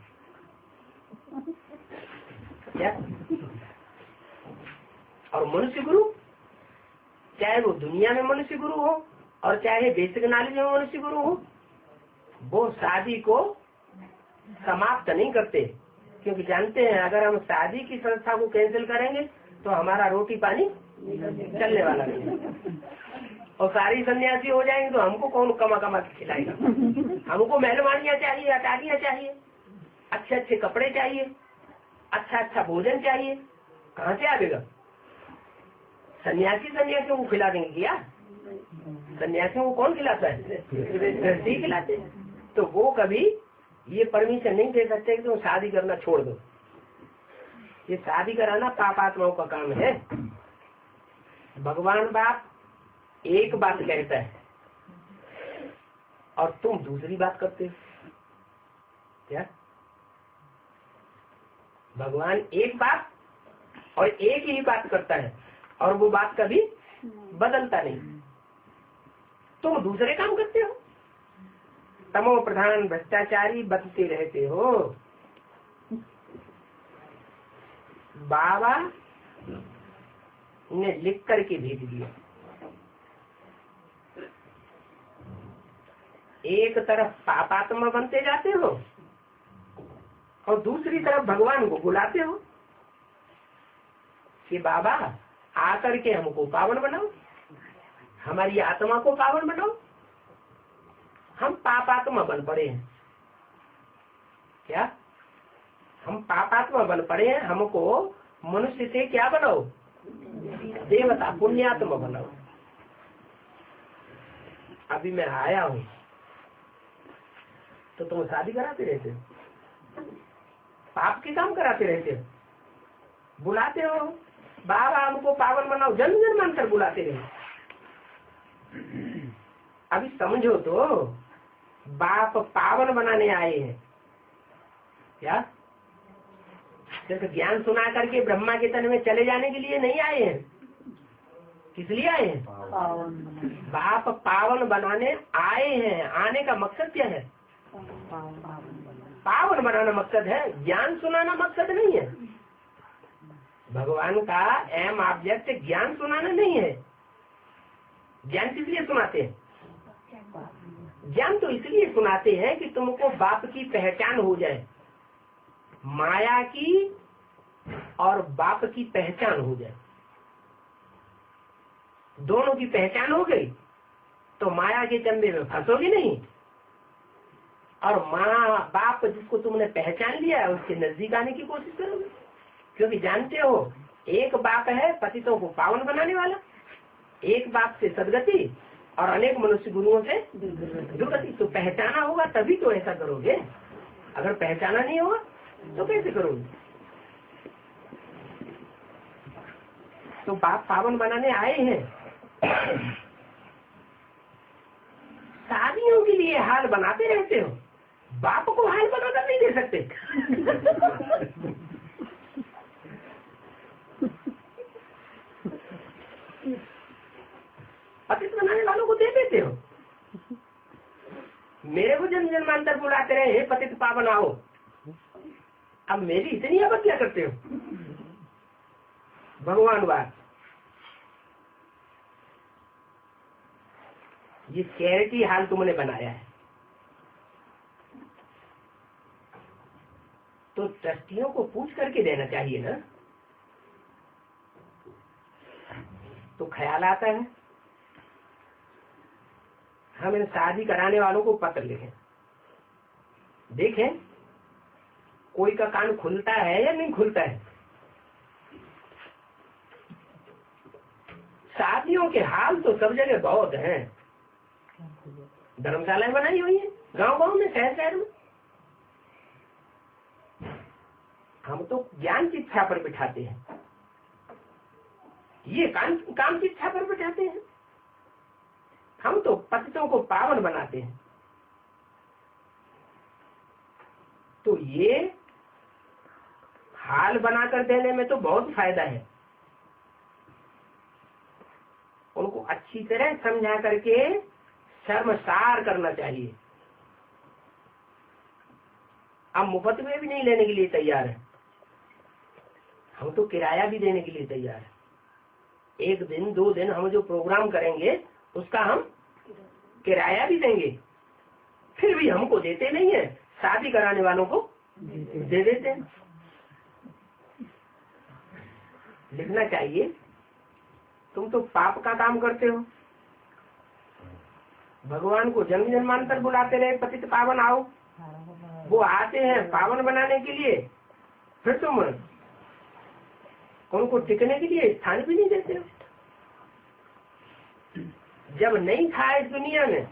क्या? और मनुष्य गुरु, चाहे वो दुनिया में मनुष्य गुरु हो और चाहे बेसिक नॉलेज में मनुष्य गुरु हो, वो शादी को समाप्त नहीं करते, क्योंकि जानते हैं अगर हम शादी की संस्था को कैंसिल करेंगे तो हमारा रोटी पानी चलने वाला नहीं। और सारी सन्यासी हो जाएंगे तो हमको कौन कमा कमा के खिलाएगा? हमको मेहरबानियाँ चाहिए, अटारियाँ चाहिए, अच्छे अच्छे कपड़े चाहिए, अच्छा अच्छा भोजन चाहिए। कहाँ से आएगा? सन्यासियों को खिला देंगे क्या? सन्यासियों को कौन खिलाता है? गृहस्थी खिलाते हैं। तो वो कभी ये परमिशन नहीं दे सकते कि तुम शादी करना छोड़ दो। ये शादी कराना पापात्माओं का काम है। भगवान बाप एक बात कहता है और तुम दूसरी बात करते हो। क्या? भगवान एक बात और एक ही बात करता है और वो बात कभी बदलता नहीं। तुम दूसरे काम करते हो, तमो प्रधान भ्रष्टाचारी बनते रहते हो। बाबा ने लिख करके भेज दिया, एक तरफ पापात्मा बनते जाते हो और दूसरी तरफ भगवान को बुलाते हो कि बाबा आकर के हमको पावन बनाओ, हमारी आत्मा को पावन बनाओ। हम पापात्मा बन पड़े हैं। क्या? हम पापात्मा बन पड़े हैं। हमको मनुष्य से क्या बनाओ? देवता पुण्यात्मा बनाओ। अभी मैं आया हूँ तो तुम शादी कराते रहते हो, पाप के काम कराते रहते हो, बुलाते हो बाबा हमको पावन बनाओ, जन्म जन्मांतर बुलाते रहो। अभी समझो तो बाप पावन बनाने आए हैं। क्या? जैसे ज्ञान सुना करके ब्रह्मा के तन में चले जाने के लिए नहीं आए हैं। किस लिए आए हैं? बाप पावन बनाने आए हैं। आने का मकसद क्या है? पावन बनाना मकसद है, ज्ञान सुनाना मकसद नहीं है। भगवान का एम ऑब्जेक्ट ज्ञान सुनाना नहीं है। ज्ञान किस लिए सुनाते हैं? ज्ञान तो इसलिए सुनाते हैं कि तुमको बाप की पहचान हो जाए। माया की और बाप की पहचान हो जाए, दोनों की पहचान हो गई तो माया के चंबे में फंसोगे नहीं, और माँ बाप जिसको तुमने पहचान लिया है उसके नजदीक आने की कोशिश करोगे, क्योंकि जानते हो एक बाप है पतितों को पावन बनाने वाला, एक बाप से सदगति और अनेक मनुष्य गुरुओं से दुर्गति। तो पहचाना होगा तभी तो ऐसा करोगे, अगर पहचाना नहीं होगा तो कैसे करोगे। तो बाप पावन बनाने आए हैं। शादियों के लिए हाल बनाते रहते हो, बाप को हाल बनाकर नहीं दे सकते। पतित बनाने वालों को दे देते हो। मेरे को जन्म जन्मांतर बुलाते रहे, हे पतित पावन आओ, अब मेरी इतनी अवज्ञा करते हो। भगवान बात ये चैरिटी हाल तुमने बनाया है, तो ट्रस्टियों को पूछ करके देना चाहिए ना। तो ख्याल आता है हम इन शादी कराने वालों को पत्र लिखें, देखें कोई का कान खुलता है या नहीं खुलता है। शादियों के हाल तो सब जगह बहुत हैं, धर्मशालाएं बनाई हुई है गांव गांव में, शहर शहर में। हम तो ज्ञान शिक्षा पर बिठाते हैं, ये काम शिक्षा पर बिठाते हैं। हम तो पतितों को पावन बनाते हैं। तो ये हाल बनाकर देने में तो बहुत फायदा है। उनको अच्छी तरह समझा करके शर्मसार करना चाहिए। हम मुफ्त में भी नहीं लेने के लिए तैयार है, हम तो किराया भी देने के लिए तैयार है। 1 दिन 2 दिन हम जो प्रोग्राम करेंगे उसका हम किराया भी देंगे, फिर भी हमको देते नहीं है, शादी कराने वालों को दे देते हैं। लिखना चाहिए तुम तो पाप का काम करते हो, भगवान को जन्म जन्मांतर बुलाते रहे पतित पावन आओ, वो आते हैं पावन बनाने के लिए, फिर तुम उनको टिकने के लिए स्थान भी नहीं देते हो। जब नहीं था इस दुनिया में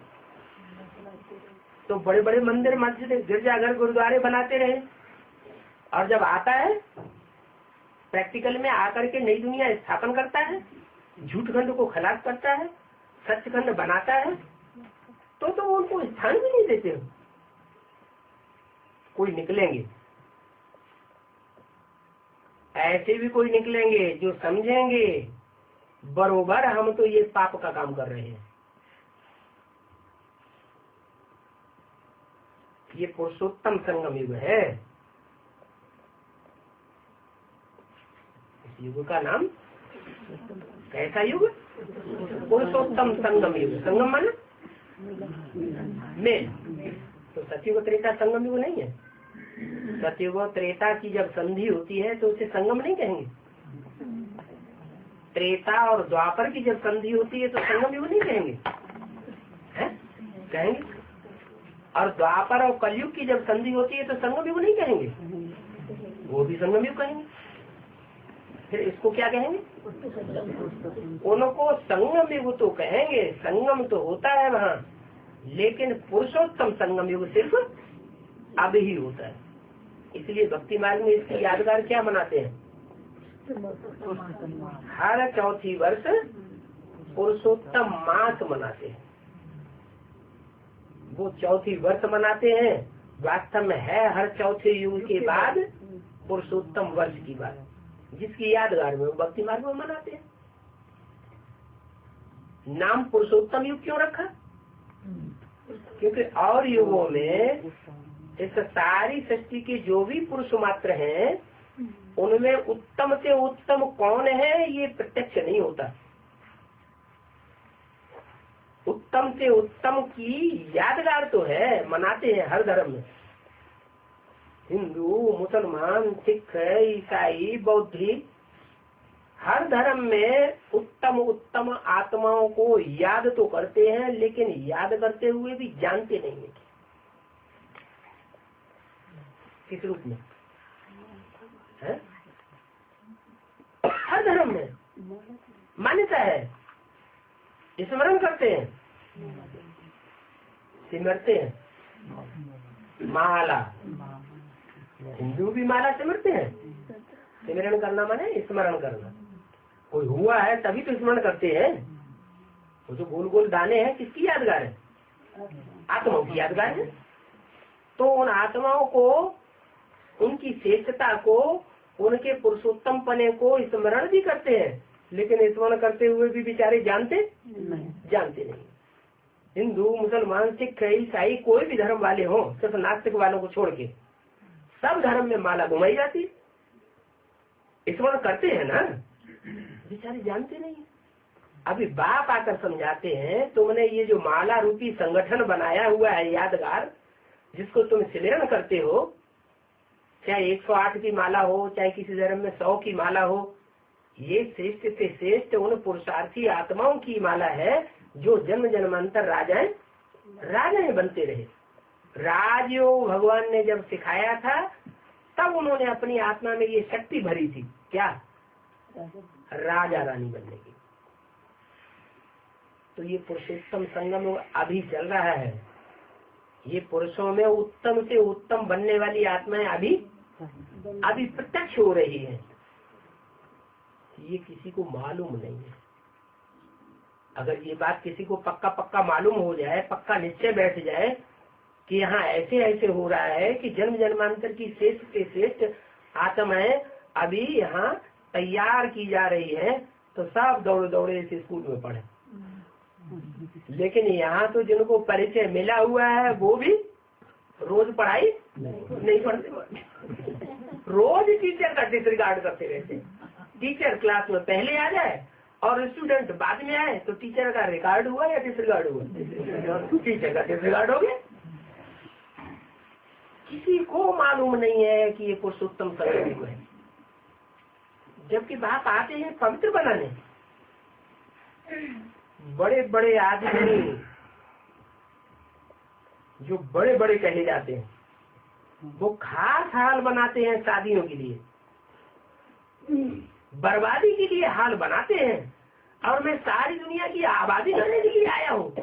तो बड़े बड़े मंदिर मस्जिद गिरजाघर गुरुद्वारे बनाते रहे, और जब आता है प्रैक्टिकल में आकर के नई दुनिया स्थापन करता है, झूठ खंड को खलास करता है, सच खंड बनाता है, तो उनको स्थान भी नहीं देते हो। कोई निकलेंगे, ऐसे भी कोई निकलेंगे जो समझेंगे बरोबर हम तो ये पाप का काम कर रहे हैं। ये पुरुषोत्तम संगम युग है। इस युग का नाम कैसा युग? पुरुषोत्तम संगम युग। संगम माने में, तो सतयुग त्रेता संगम युग नहीं है। सतयुग त्रेता की जब संधि होती है तो उसे संगम नहीं कहेंगे। त्रेता और द्वापर की जब संधि होती है तो संगम युग नहीं कहेंगे, है? कहेंगे। और द्वापर और कलयुग की जब संधि होती है तो संगम युग नहीं कहेंगे, वो भी संगम युग कहेंगे। फिर इसको क्या कहेंगे? उनको संगम युग तो कहेंगे, संगम तो होता है वहाँ, लेकिन पुरुषोत्तम संगम युग सिर्फ अब ही होता है। इसलिए भक्ति मार्ग में इसकी यादगार क्या मनाते हैं? हर चौथी वर्ष पुरुषोत्तम मास मनाते हैं। वो चौथी वर्ष मनाते हैं, वास्तव में है हर चौथे युग के बाद पुरुषोत्तम वर्ष की बात, जिसकी यादगार में वो भक्ति मार्ग में मनाते हैं। नाम पुरुषोत्तम युग क्यों रखा? क्योंकि और युगों में इस सारी सृष्टि के जो भी पुरुष मात्र हैं उनमें उत्तम से उत्तम कौन है ये प्रत्यक्ष नहीं होता। उत्तम से उत्तम की यादगार तो है, मनाते हैं हर धर्म में, हिंदू, मुसलमान, सिख, ईसाई, बौद्धिक, हर धर्म में उत्तम उत्तम आत्माओं को याद तो करते हैं, लेकिन याद करते हुए भी जानते नहीं है किस रूप में है। हर धर्म में मान्यता है, स्मरण करते हैं, सिमरते हैं, माला। हिंदू भी माला सिमरते हैं। सिमरण करना माने स्मरण करना। कोई हुआ है तभी तो स्मरण करते हैं। वो जो गोल गोल दाने हैं किसकी यादगार है? आत्माओं की यादगार है। तो उन आत्माओं को, उनकी श्रेष्ठता को, उनके पुरुषोत्तम पने को स्मरण भी करते हैं, लेकिन स्मरण करते हुए भी बेचारे जानते नहीं। हिंदू, मुसलमान, सिख, ईसाई, कोई भी धर्म वाले हो, सिर्फ नास्तिक वालों को छोड़ के सब धर्म में माला घुमाई जाती, स्मरण करते हैं ना, बेचारे जानते नहीं। अभी बाप आकर समझाते हैं, तुमने ये जो माला रूपी संगठन बनाया हुआ है यादगार, जिसको तुम स्मरण करते हो, चाहे 108 की माला हो, चाहे किसी धर्म में 100 की माला हो, ये श्रेष्ठ से श्रेष्ठ उन पुरुषार्थी आत्माओं की माला है जो जन्म जन्मांतर राजाएं बनते रहे। राजयोग भगवान ने जब सिखाया था तब उन्होंने अपनी आत्मा में ये शक्ति भरी थी, क्या? राजा रानी बनने की। तो ये पुरुषोत्तम संगम अभी चल रहा है। ये पुरुषों में उत्तम से उत्तम बनने वाली आत्माएं अभी प्रत्यक्ष हो रही है। ये किसी को मालूम नहीं है। अगर ये बात किसी को पक्का मालूम हो जाए, पक्का निश्चय बैठ जाए कि यहाँ ऐसे ऐसे हो रहा है कि जन्म जन्मांतर की श्रेष्ठ से श्रेष्ठ आत्माएं अभी यहाँ तैयार की जा रही है, तो सब दौड़े इस स्कूल में पढ़े। लेकिन यहाँ तो जिनको परिचय मिला हुआ है वो भी रोज पढ़ाई नहीं पढ़ते, रोज टीचर का डिसरिगार्ड करते रहते। टीचर क्लास में पहले आ जाए और स्टूडेंट बाद में आए तो टीचर का रिकॉर्ड हुआ या डिसरिगार्ड हुआ? टीचर का डिसरिगार्ड हो गया। किसी को मालूम नहीं है कि ये पुरुषोत्तम संयोग है, जबकि बाप आते हैं पवित्र बनाने। बड़े बड़े आदमी जो बड़े बड़े कहे जाते हैं, वो खास हाल बनाते हैं शादियों के लिए, बर्बादी के लिए हाल बनाते हैं। और मैं सारी दुनिया की आबादी करने के लिए आया हूँ।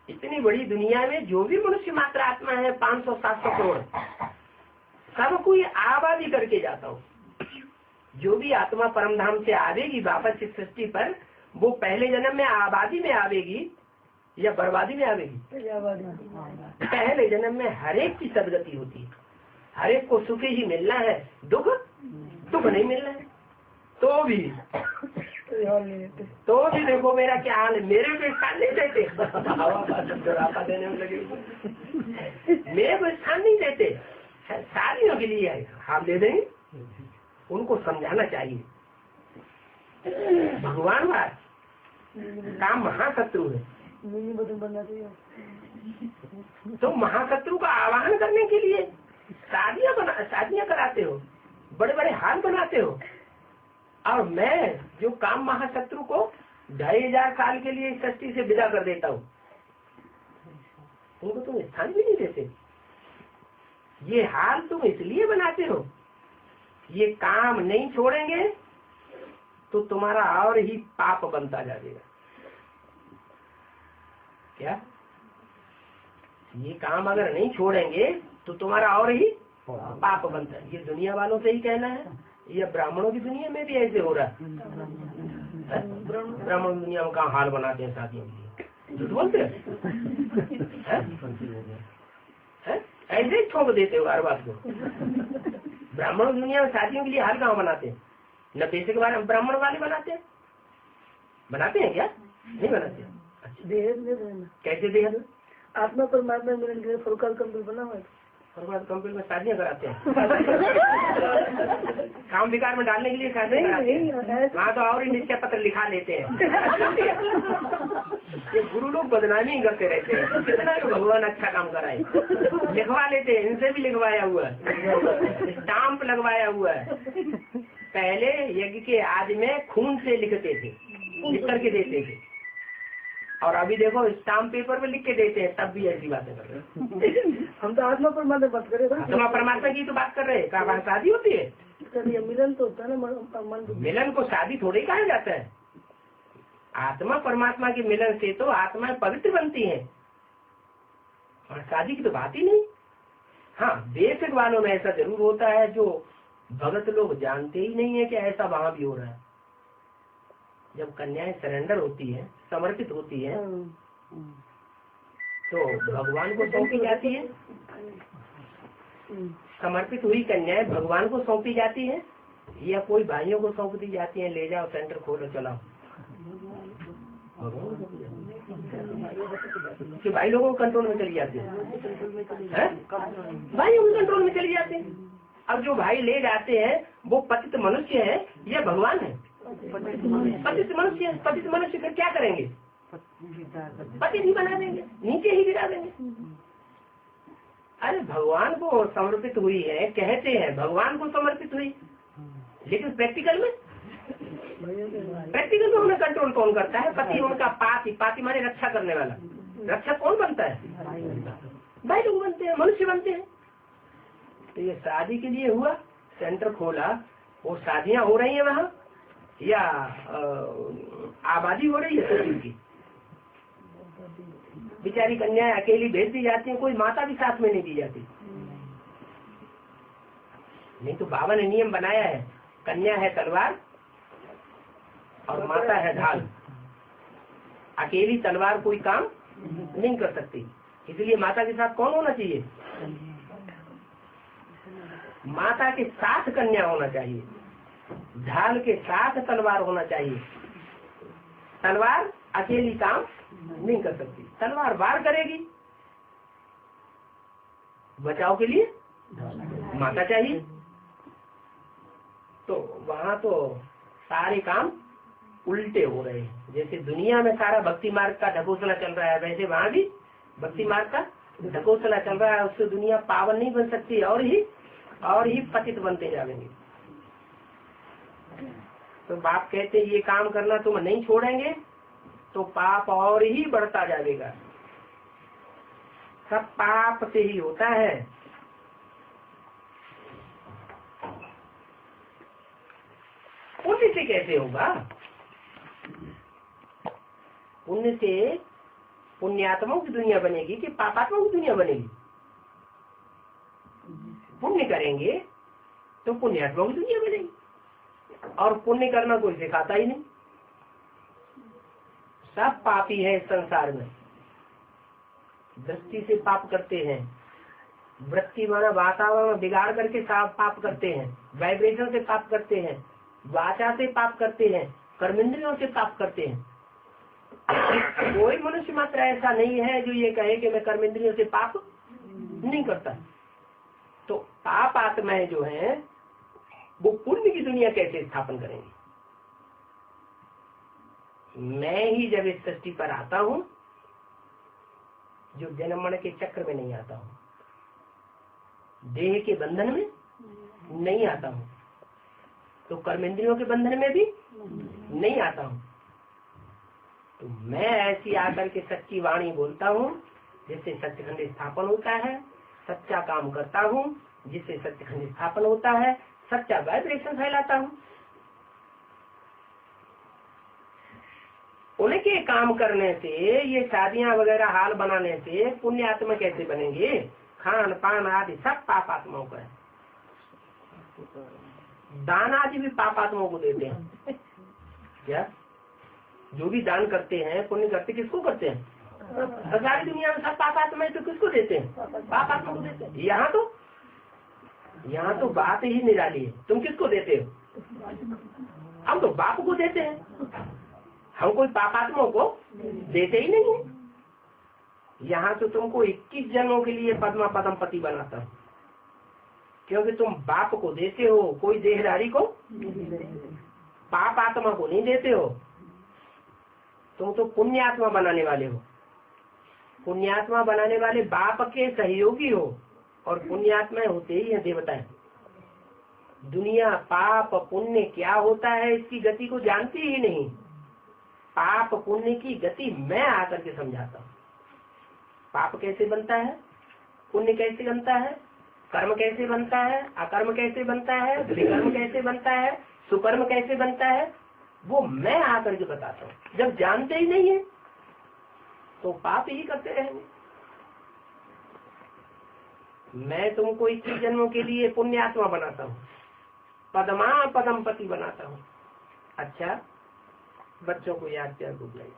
इतनी बड़ी दुनिया में जो भी मनुष्य मात्र आत्मा है 500-700 करोड़, सबको ये आबादी करके जाता हूँ। जो भी आत्मा परम धाम से आवेगी वापस इस सृष्टि पर, वो पहले जन्म में आबादी में आवेगी या बर्बादी में आवेगी? पहले जन्म में हरेक की सदगति होती है, हरेक को सुख ही मिलना है, दुख नहीं मिलना है। तो भी देखो मेरा क्या हाल है, मेरे को स्थान नहीं देते। देने में लगे, मेरे को स्थान नहीं देते। शादियों के लिए हम दे देंगे, उनको समझाना चाहिए। भगवान बात काम महाशत्रु है, तो महाशत्रु का आवाहन करने के लिए शादियां कराते हो, बड़े बड़े हाल बनाते हो। और मैं जो काम महाशत्रु को 2500 साल के लिए सृष्टि से विदा कर देता हूँ, उनको तुम स्थान भी नहीं देते। ये हाल तुम इसलिए बनाते हो, ये काम नहीं छोड़ेंगे तो तुम्हारा और ही पाप बनता जाएगा। क्या ये काम अगर नहीं छोड़ेंगे तो तुम्हारा और ही पाप बनता है? ये दुनिया वालों से ही कहना है, ये ब्राह्मणों की दुनिया में भी ऐसे हो रहा है। ब्राह्मण दुनिया में कहाँ हाल बनाते हैं शादियों के लिए, झूठ बोलते हैं, ऐसे ही ठोक देते हो हर बात को। ब्राह्मण दुनिया में शादियों के लिए हाल कहाँ बनाते हैं? न पैसे के बारे में ब्राह्मण वाले बनाते हैं क्या? नहीं बनाते। अच्छा, कैसे देह? आत्मा परमात्मा मिलन के फल का कंबल बना हुआ है। और बाद कंपनी में शादियाँ कराते हैं काम विकार में डालने के लिए शादी कराते हैं। वहाँ तो और ही निश्चय पत्र लिखा लेते हैं। ये गुरु लोग बदनामी ही करते रहते हैं, कितना तो भगवान अच्छा काम कराए, लिखवा लेते हैं। इनसे भी लिखवाया हुआ है, स्टाम्प लगवाया हुआ है। पहले यज्ञ के आदि में खून से लिखते थे, लिख करके देते थे, और अभी देखो स्टाम्प पेपर पे लिख के देते हैं, तब भी ऐसी बातें कर रहे हैं। हम तो आत्मा परमात्मा बात कर रहे हैं। आत्मा परमात्मा की तो बात कर रहे हैं। क्या वहाँ शादी होती है? मिलन तो होता है ना, मिलन को शादी थोड़ी कहा जाता है। आत्मा परमात्मा के मिलन से तो आत्मा पवित्र बनती है, और शादी की तो बात ही नहीं। हाँ, बेसिक वालों में ऐसा जरूर होता है, जो भगत लोग जानते ही नहीं है कि ऐसा वहाँ भी हो रहा है। जब कन्याएं सरेंडर होती है, समर्पित होती है, तो भगवान को सौंपी जाती है। समर्पित हुई कन्याएं भगवान को सौंपी जाती है, या कोई भाइयों को सौंप दी जाती है, ले जाओ सेंटर खोलो चलाओ। कि भाई लोगों के कंट्रोल में चली जाती है, भाइयों के कंट्रोल में चली जाती है। अब जो भाई ले जाते हैं वो पतित मनुष्य है या भगवान है? पतित मनुष्य है। पतित मनुष्य फिर क्या करेंगे? पतित ही बना देंगे, नीचे ही गिरा देंगे। अरे भगवान को समर्पित हुई है, कहते हैं भगवान को समर्पित हुई, लेकिन प्रैक्टिकल में उन्हें कंट्रोल कौन करता है? पति उनका पाति, पाति माने रक्षा करने वाला। रक्षक कौन बनता है? भाई लोग बनते हैं, मनुष्य बनते हैं। तो ये शादी के लिए हुआ, सेंटर खोला, वो शादियां हो रही है वहाँ, या आबादी हो रही है शरीर की। बेचारी कन्याएं अकेली भेज दी जाती हैं, कोई माता भी साथ में नहीं दी जाती। नहीं तो बाबा ने नियम बनाया है, कन्या है तलवार और माता है ढाल। अकेली तलवार कोई काम नहीं कर सकती, इसलिए माता के साथ कौन होना चाहिए? माता के साथ कन्या होना चाहिए, ढाल के साथ तलवार होना चाहिए। तलवार अकेली काम नहीं कर सकती, तलवार वार करेगी, बचाव के लिए माता चाहिए। तो वहाँ तो सारे काम उल्टे हो रहे हैं। जैसे दुनिया में सारा भक्ति मार्ग का ढकोसला चल रहा है, वैसे वहाँ भी भक्ति मार्ग का ढकोसला चल रहा है। उससे दुनिया पावन नहीं बन सकती, और ही पतित बनते जाएंगे। तो बाप कहते ये काम करना तुम नहीं छोड़ेंगे तो पाप और ही बढ़ता जाएगा। सब पाप से ही होता है। पुण्य से कैसे होगा? पुण्य से पुण्यात्माओं की दुनिया बनेगी कि पापात्माओं की दुनिया बनेगी? पुण्य करेंगे तो पुण्यात्माओं की दुनिया बनेगी, और पुण्य करना कोई सिखाता ही नहीं। सब पापी है इस संसार में। दृष्टि से पाप करते हैं, वृत्ति माना वातावरण बिगाड़ करके पाप करते हैं, वाइब्रेशन से पाप करते हैं, वाचा से पाप करते हैं, कर्मेंद्रियों से पाप करते हैं। कोई मनुष्य मात्र ऐसा नहीं है जो ये कहे कि मैं कर्मेंद्रियों से पाप नहीं करता। तो पाप आत्माएं जो हैं वो पुण्य की दुनिया कैसे स्थापन करेंगी? मैं ही जब इस सृष्टि पर आता हूँ, जो जन्म मरण के चक्र में नहीं आता हूँ, देह के बंधन में नहीं आता हूँ, तो कर्मेंद्रियों के बंधन में भी नहीं आता हूँ। तो मैं ऐसी आकर के सच्ची वाणी बोलता हूँ जिससे सत्यखंड स्थापन होता है, सच्चा काम करता हूँ जिससे सत्यखंड स्थापन होता है, सच्चा वाइब्रेशन फैलाता हूँ। उनके काम करने से, ये शादियां वगैरह हाल बनाने से पुण्य आत्मा कैसे बनेंगे? खान पान आदि सब पाप आत्माओं का है। दान आदि भी पाप आत्माओं को देते हैं। क्या जो भी दान करते हैं, पुण्य करते, किसको करते हैं? सारी दुनिया में सब पाप आत्माएं तो किसको देते हैं? पाप आत्मा को देते हैं। यहाँ तो बात ही निराली है। तुम किसको देते हो? हम तो बाप को देते हैं, हम कोई पापात्माओं को देते ही नहीं है। यहाँ तो तुमको 21 जन्मों के लिए पद्मा पदम पति बनाता हूँ। क्योंकि तुम बाप को देते हो, कोई देहधारी को पाप आत्मा को नहीं देते हो। तुम तो पुण्यात्मा बनाने वाले हो। पुण्यात्मा बनाने वाले बाप के सहयोगी हो, और पुण्यात्मा होते ही है देवताएं। दुनिया पाप पुण्य क्या होता है इसकी गति को जानती ही नहीं। पाप पुण्य की गति मैं आकर के समझाता हूँ। पाप कैसे बनता है, पुण्य कैसे बनता है, कर्म कैसे बनता है, अकर्म कैसे बनता है, विकर्म कैसे बनता है, सुकर्म कैसे बनता है, वो मैं आकर के बताता हूँ। जब जानते ही नहीं है तो पाप ही करते रहेंगे। मैं तुमको 21 जन्मों के लिए पुण्यात्मा बनाता हूँ, पदमा पदम पति बनाता हूँ। अच्छा, बच्चों को याद किया गुड नाइट।